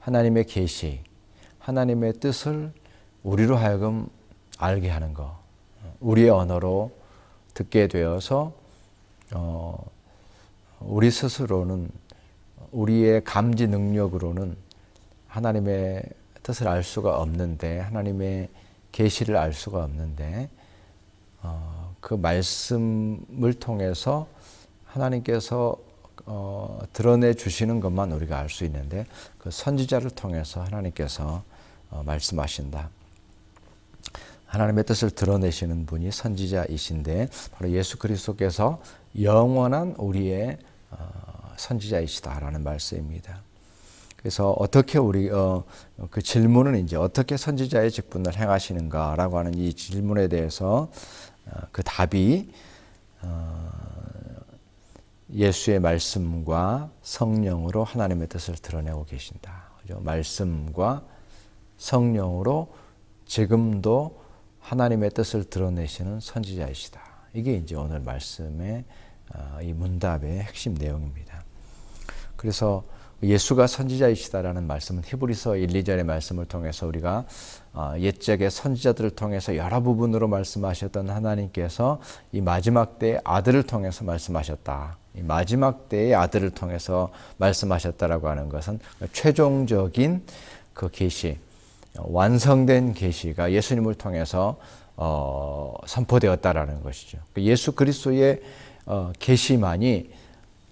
하나님의 계시, 하나님의 뜻을 우리로 하여금 알게 하는 것, 우리의 언어로 듣게 되어서 우리 스스로는 우리의 감지 능력으로는 하나님의 뜻을 알 수가 없는데, 하나님의 계시를 알 수가 없는데, 그 말씀을 통해서 하나님께서 드러내 주시는 것만 우리가 알 수 있는데, 그 선지자를 통해서 하나님께서 말씀하신다. 하나님의 뜻을 드러내시는 분이 선지자이신데, 바로 예수 그리스도께서 영원한 우리의 선지자이시다라는 말씀입니다. 그래서 어떻게 그 질문은 이제 어떻게 선지자의 직분을 행하시는가라고 하는 이 질문에 대해서 그 답이 예수의 말씀과 성령으로 하나님의 뜻을 드러내고 계신다. 그죠? 말씀과 성령으로 지금도 하나님의 뜻을 드러내시는 선지자이시다. 이게 이제 오늘 말씀의 이 문답의 핵심 내용입니다. 그래서 예수가 선지자이시다라는 말씀은 히브리서 1, 2절의 말씀을 통해서 우리가 옛적의 선지자들을 통해서 여러 부분으로 말씀하셨던 하나님께서 이 마지막 때의 아들을 통해서 말씀하셨다. 이 마지막 때의 아들을 통해서 말씀하셨다라고 하는 것은 최종적인 그 계시, 완성된 계시가 예수님을 통해서 선포되었다라는 것이죠. 예수 그리스도의 계시만이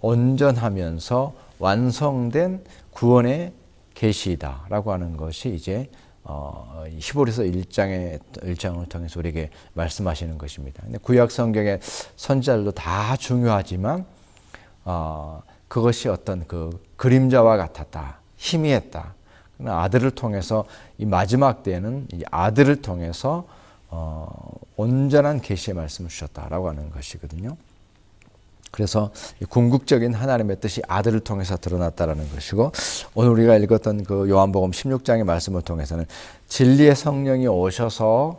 온전하면서 완성된 구원의 계시다라고 하는 것이 이제 히브리서 1장을 통해서 우리에게 말씀하시는 것입니다. 근데 구약 성경의 선지자들도 다 중요하지만 그것이 어떤 그 그림자와 같았다, 희미했다. 그러나 아들을 통해서 이 마지막 때에는 이 아들을 통해서 온전한 계시의 말씀을 주셨다라고 하는 것이거든요. 그래서 궁극적인 하나님의 뜻이 아들을 통해서 드러났다라는 것이고, 오늘 우리가 읽었던 그 요한복음 16장의 말씀을 통해서는 진리의 성령이 오셔서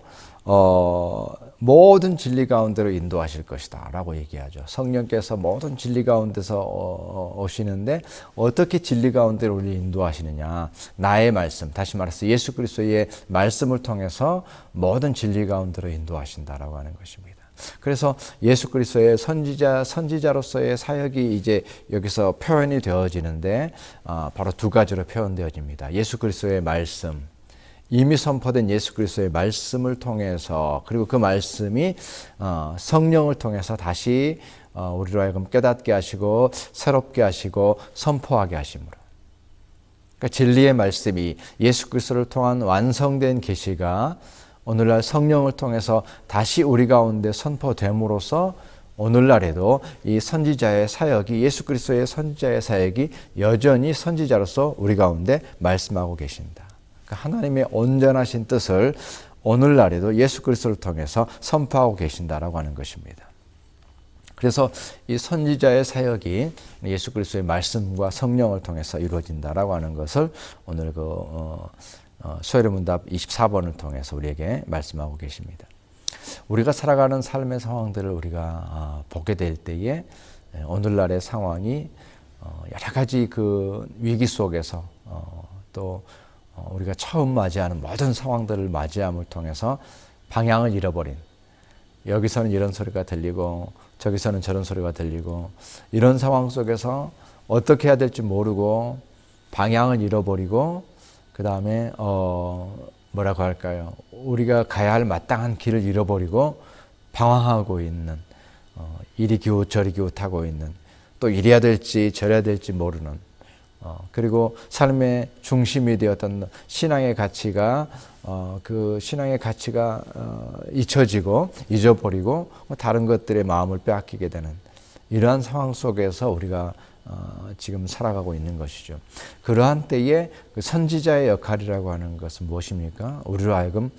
모든 진리 가운데로 인도하실 것이다 라고 얘기하죠. 성령께서 모든 진리 가운데서 오시는데 어떻게 진리 가운데로 우리 인도하시느냐, 나의 말씀, 다시 말해서 예수 그리스도의 말씀을 통해서 모든 진리 가운데로 인도하신다라고 하는 것입니다. 그래서 예수 그리스도의 선지자로서의 사역이 이제 여기서 표현이 되어지는데 바로 두 가지로 표현되어집니다. 예수 그리스도의 말씀, 이미 선포된 예수 그리스도의 말씀을 통해서, 그리고 그 말씀이 성령을 통해서 다시 우리로 하여금 깨닫게 하시고 새롭게 하시고 선포하게 하심으로, 그러니까 진리의 말씀이 예수 그리스도를 통한 완성된 계시가 오늘날 성령을 통해서 다시 우리 가운데 선포됨으로써 오늘날에도 이 선지자의 사역이, 예수 그리스도의 선지자의 사역이 여전히 선지자로서 우리 가운데 말씀하고 계신다. 그러니까 하나님의 온전하신 뜻을 오늘날에도 예수 그리스도를 통해서 선포하고 계신다라고 하는 것입니다. 그래서 이 선지자의 사역이 예수 그리스도의 말씀과 성령을 통해서 이루어진다라고 하는 것을 오늘 소요의 문답 24번을 통해서 우리에게 말씀하고 계십니다. 우리가 살아가는 삶의 상황들을 우리가 보게 될 때에 오늘날의 상황이 여러 가지 그 위기 속에서 또 우리가 처음 맞이하는 모든 상황들을 맞이함을 통해서 방향을 잃어버린, 여기서는 이런 소리가 들리고 저기서는 저런 소리가 들리고, 이런 상황 속에서 어떻게 해야 될지 모르고 방향을 잃어버리고, 그 다음에 뭐라고 할까요? 우리가 가야 할 마땅한 길을 잃어버리고 방황하고 있는, 이리 기웃 저리 기웃하고 있는, 또 이래야 될지 저래야 될지 모르는, 그리고 삶의 중심이 되었던 신앙의 가치가 그 신앙의 가치가 잊혀지고 잊어버리고 다른 것들의 마음을 빼앗기게 되는 이러한 상황 속에서 우리가 지금 살아가고 있는 것이죠. 그러한 때에 그 선지자의 역할이라고 하는 것은 무엇입니까? 우리로 하여금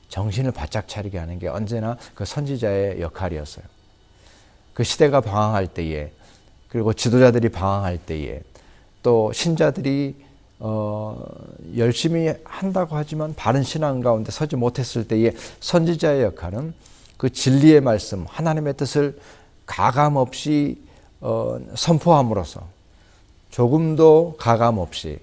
정신을 바짝 차리게 하는 게 언제나 그 선지자의 역할이었어요. 그 시대가 방황할 때에, 그리고 지도자들이 방황할 때에, 또 신자들이 열심히 한다고 하지만 바른 신앙 가운데 서지 못했을 때에 선지자의 역할은 그 진리의 말씀, 하나님의 뜻을 가감 없이 선포함으로써, 조금도 가감 없이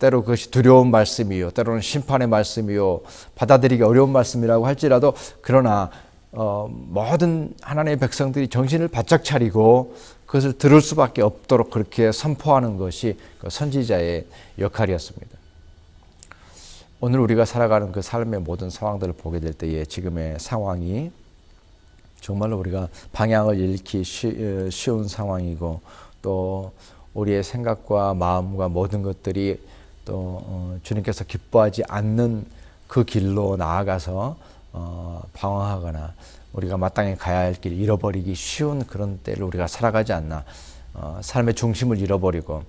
때로 그것이 두려운 말씀이요, 때로는 심판의 말씀이요, 받아들이기 어려운 말씀이라고 할지라도, 그러나 모든 하나님의 백성들이 정신을 바짝 차리고 그것을 들을 수밖에 없도록 그렇게 선포하는 것이 그 선지자의 역할이었습니다. 오늘 우리가 살아가는 그 삶의 모든 상황들을 보게 될 때에 지금의 상황이 정말로 우리가 방향을 잃기 쉬운 상황이고, 또 우리의 생각과 마음과 모든 것들이 또 주님께서 기뻐하지 않는 그 길로 나아가서 방황하거나 우리가 마땅히 가야 할 길을 잃어버리기 쉬운 그런 때를 우리가 살아가지 않나. 삶의 중심을 잃어버리고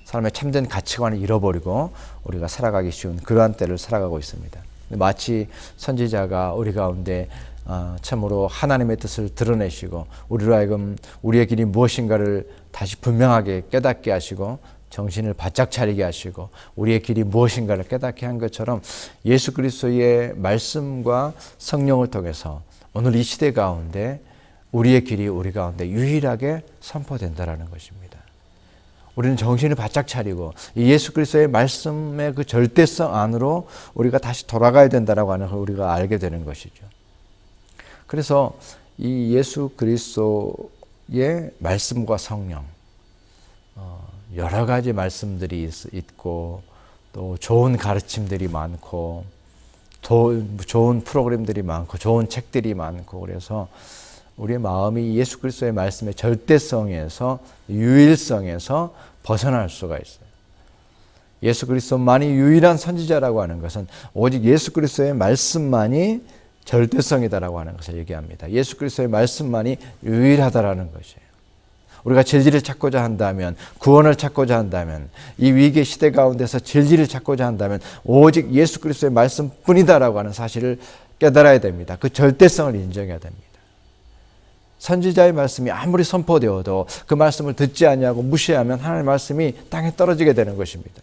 삶의 참된 가치관을 잃어버리고 우리가 살아가기 쉬운 그러한 때를 살아가고 있습니다. 마치 선지자가 우리 가운데 참으로 하나님의 뜻을 드러내시고 우리로 하여금 우리의 길이 무엇인가를 다시 분명하게 깨닫게 하시고 정신을 바짝 차리게 하시고 우리의 길이 무엇인가를 깨닫게 한 것처럼, 예수 그리스도의 말씀과 성령을 통해서 오늘 이 시대 가운데 우리의 길이 우리 가운데 유일하게 선포된다라는 것입니다. 우리는 정신을 바짝 차리고 이 예수 그리스도의 말씀의 그 절대성 안으로 우리가 다시 돌아가야 된다라고 하는 걸 우리가 알게 되는 것이죠. 그래서 이 예수 그리스도의 말씀과 성령, 여러 가지 말씀들이 있고 또 좋은 가르침들이 많고 좋은 프로그램들이 많고 좋은 책들이 많고, 그래서 우리의 마음이 예수 그리스도의 말씀의 절대성에서, 유일성에서 벗어날 수가 있어요. 예수 그리스도만이 유일한 선지자라고 하는 것은 오직 예수 그리스도의 말씀만이 절대성이다라고 하는 것을 얘기합니다. 예수 그리스도의 말씀만이 유일하다라는 것이에요. 우리가 진리를 찾고자 한다면, 구원을 찾고자 한다면, 이 위기의 시대 가운데서 진리를 찾고자 한다면 오직 예수 그리스도의 말씀뿐이다라고 하는 사실을 깨달아야 됩니다. 그 절대성을 인정해야 됩니다. 선지자의 말씀이 아무리 선포되어도 그 말씀을 듣지 아니하고 무시하면 하나님의 말씀이 땅에 떨어지게 되는 것입니다.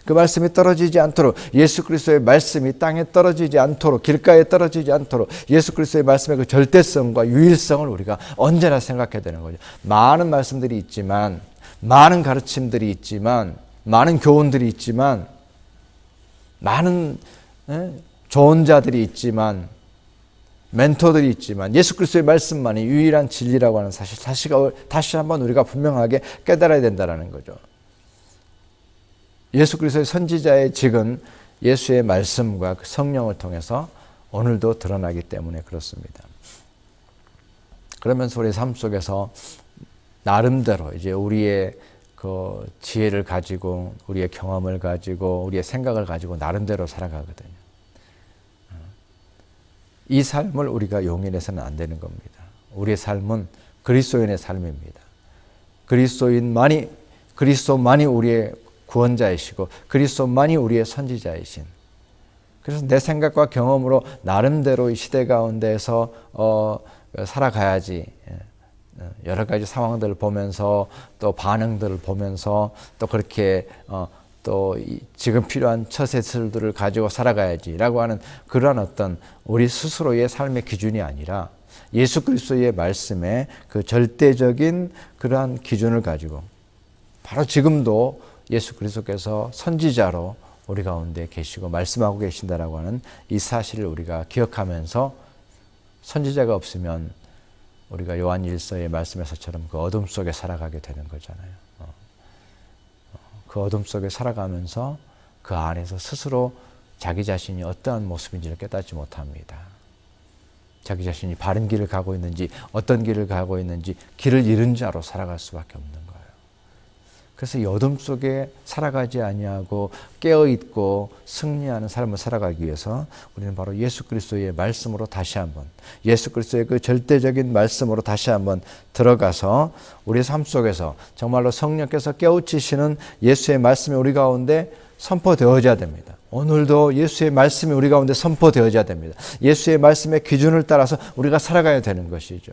그 말씀이 떨어지지 않도록, 예수 그리스도의 말씀이 땅에 떨어지지 않도록, 길가에 떨어지지 않도록 예수 그리스도의 말씀의 그 절대성과 유일성을 우리가 언제나 생각해야 되는 거죠. 많은 말씀들이 있지만, 많은 가르침들이 있지만, 많은 교훈들이 있지만, 많은 좋은 자들이 있지만, 멘토들이 있지만 예수 그리스도의 말씀만이 유일한 진리라고 하는 사실, 다시 한번 우리가 분명하게 깨달아야 된다는 거죠. 예수 그리스도의 선지자의 직은 예수의 말씀과 그 성령을 통해서 오늘도 드러나기 때문에 그렇습니다. 그러면서 우리 삶 속에서 나름대로 이제 우리의 그 지혜를 가지고, 우리의 경험을 가지고, 우리의 생각을 가지고 나름대로 살아가거든요. 이 삶을 우리가 용인해서는 안 되는 겁니다. 우리의 삶은 그리스도인의 삶입니다. 그리스도만이 우리의 구원자이시고 그리스도만이 우리의 선지자이신, 그래서 내 생각과 경험으로 나름대로 이 시대 가운데서 살아가야지. 여러 가지 상황들을 보면서 또 반응들을 보면서 또 그렇게 또 지금 필요한 처세술들을 가지고 살아가야지라고 하는 그러한 어떤 우리 스스로의 삶의 기준이 아니라 예수 그리스도의 말씀에 그 절대적인 그러한 기준을 가지고, 바로 지금도 예수 그리스도께서 선지자로 우리 가운데 계시고 말씀하고 계신다라고 하는 이 사실을 우리가 기억하면서, 선지자가 없으면 우리가 요한 1서의 말씀에서처럼 그 어둠 속에 살아가게 되는 거잖아요. 그 어둠 속에 살아가면서 그 안에서 스스로 자기 자신이 어떠한 모습인지를 깨닫지 못합니다. 자기 자신이 바른 길을 가고 있는지, 어떤 길을 가고 있는지, 길을 잃은 자로 살아갈 수밖에 없는 거예요. 그래서 이 어둠 속에 살아가지 아니하고 깨어있고 승리하는 삶을 살아가기 위해서 우리는 바로 예수 그리스도의 말씀으로 다시 한번, 예수 그리스도의 그 절대적인 말씀으로 다시 한번 들어가서 우리 삶 속에서 정말로 성령께서 깨우치시는 예수의 말씀이 우리 가운데 선포되어져야 됩니다. 오늘도 예수의 말씀이 우리 가운데 선포되어져야 됩니다. 예수의 말씀의 기준을 따라서 우리가 살아가야 되는 것이죠.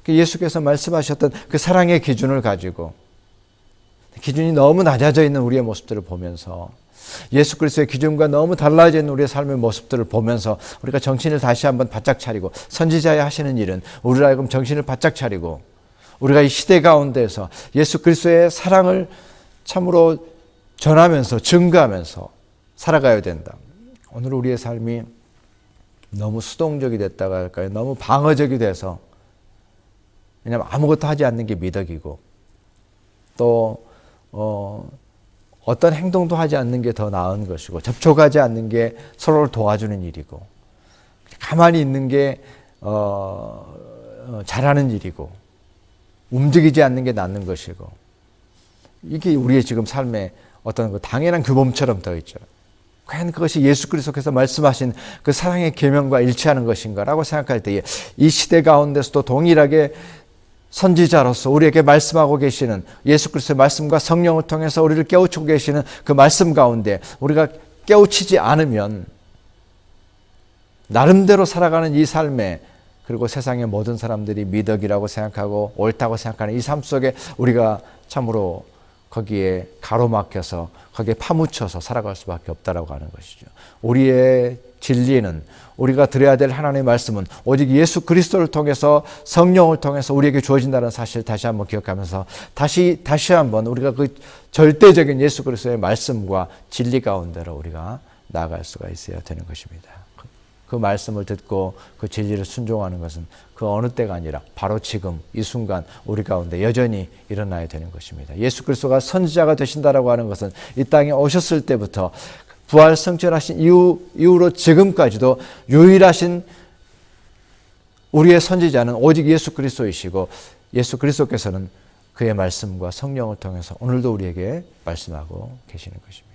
예수께서 말씀하셨던 그 사랑의 기준을 가지고, 기준이 너무 낮아져 있는 우리의 모습들을 보면서, 예수 그리스도의 기준과 너무 달라져 있는 우리의 삶의 모습들을 보면서 우리가 정신을 다시 한번 바짝 차리고, 선지자의 하시는 일은 우리로 하여금 정신을 바짝 차리고 우리가 이 시대 가운데서 예수 그리스도의 사랑을 참으로 전하면서 증거하면서 살아가야 된다. 오늘 우리의 삶이 너무 수동적이 됐다고 할까요? 너무 방어적이 돼서, 왜냐하면 아무것도 하지 않는 게 미덕이고 또 어떤 행동도 하지 않는 게 더 나은 것이고, 접촉하지 않는 게 서로를 도와주는 일이고, 가만히 있는 게 잘하는 일이고, 움직이지 않는 게 낫는 것이고, 이게 우리의 지금 삶의 어떤 그 당연한 규범처럼 되어 있죠. 과연 그것이 예수 그리스도께서 말씀하신 그 사랑의 계명과 일치하는 것인가라고 생각할 때에, 이 시대 가운데서도 동일하게 선지자로서 우리에게 말씀하고 계시는 예수 그리스도의 말씀과 성령을 통해서 우리를 깨우치고 계시는 그 말씀 가운데 우리가 깨우치지 않으면 나름대로 살아가는 이 삶에, 그리고 세상의 모든 사람들이 미덕이라고 생각하고 옳다고 생각하는 이 삶 속에 우리가 참으로 거기에 가로막혀서 거기에 파묻혀서 살아갈 수밖에 없다라고 하는 것이죠. 우리의 진리는, 우리가 들어야 될 하나님의 말씀은 오직 예수 그리스도를 통해서, 성령을 통해서 우리에게 주어진다는 사실 다시 한번 기억하면서 다시 한번 우리가 그 절대적인 예수 그리스도의 말씀과 진리 가운데로 우리가 나아갈 수가 있어야 되는 것입니다. 그 말씀을 듣고 그 진리를 순종하는 것은 그 어느 때가 아니라 바로 지금 이 순간 우리 가운데 여전히 일어나야 되는 것입니다. 예수 그리스도가 선지자가 되신다라고 하는 것은 이 땅에 오셨을 때부터 부활 승천하신 이후로 지금까지도 유일하신 우리의 선지자는 오직 예수 그리스도이시고, 예수 그리스도께서는 그의 말씀과 성령을 통해서 오늘도 우리에게 말씀하고 계시는 것입니다.